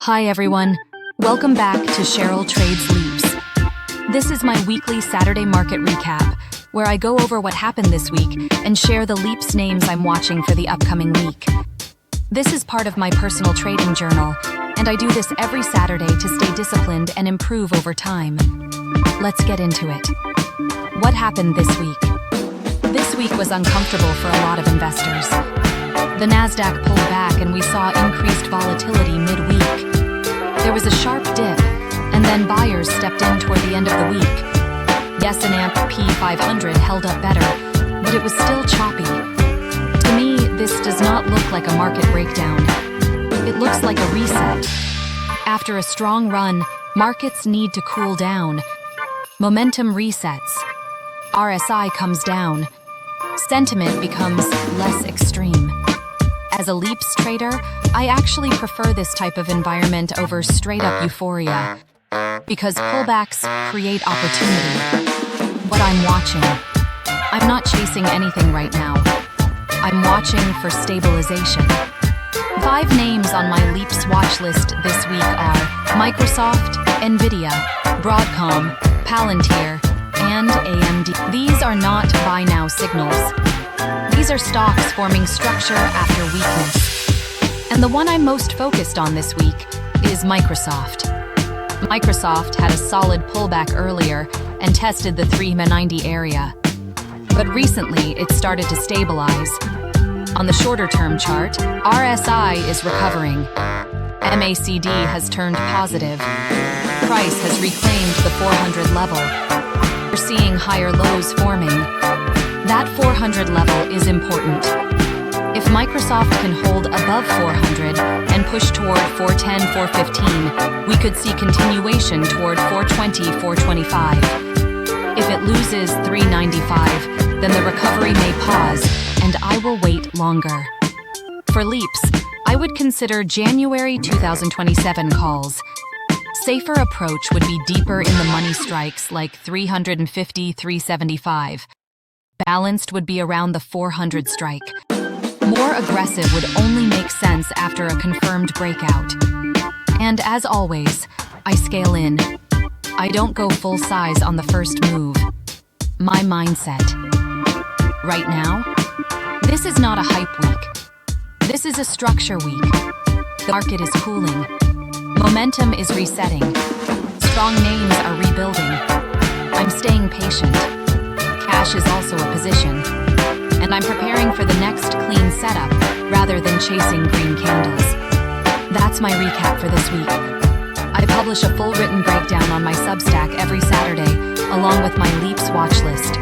Hi everyone, welcome back to Cheryl Trades Leaps. This is my weekly Saturday market recap, where I go over what happened this week and share the leaps names I'm watching for the upcoming week. This is part of my personal trading journal, and I do this every Saturday to stay disciplined and improve over time. Let's get into it. What happened this week? This week was uncomfortable for a lot of investors. The Nasdaq pulled back and we saw increased volatility midweek. There was a sharp dip, and then buyers stepped in toward the end of the week. The S&P 500 held up better, but it was still choppy. To me, this does not look like a market breakdown. It looks like a reset. After a strong run, markets need to cool down. Momentum resets. RSI comes down. Sentiment becomes less extreme. As a leaps trader, I actually prefer this type of environment over straight-up euphoria, because pullbacks create opportunity. What I'm watching, I'm not chasing anything right now. I'm watching for stabilization. 5 names on my leaps watch list this week are Microsoft, Nvidia, Broadcom, Palantir, and AMD. These are not buy now signals. These are stocks forming structure after weakness. And the one I'm most focused on this week is Microsoft. Microsoft had a solid pullback earlier and tested the 390 area. But recently, it started to stabilize. On the shorter-term chart, RSI is recovering. MACD has turned positive. Price has reclaimed the 400 level. We're seeing higher lows forming. That 400 level is important. If Microsoft can hold above 400 and push toward 410, 415, we could see continuation toward 420, 425. If it loses 395, then the recovery may pause, and I will wait longer. For leaps, I would consider January 2027 calls. Safer approach would be deeper in the money strikes like 350, 375. Balanced would be around the 400 strike. More aggressive would only make sense after a confirmed breakout. And as always, I scale in. I don't go full size on the first move. My mindset. Right now, this is not a hype week. This is a structure week. The market is cooling. Momentum is resetting. Strong names are rebuilding. I'm staying patient. Cash is also a position. And I'm preparing for the next clean setup rather than chasing green candles. That's my recap for this week. I publish a full written breakdown on my Substack every Saturday, along with my Leaps watch list.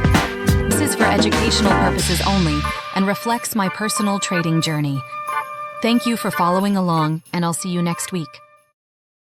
This is for educational purposes only and reflects my personal trading journey. Thank you for following along, and I'll see you next week.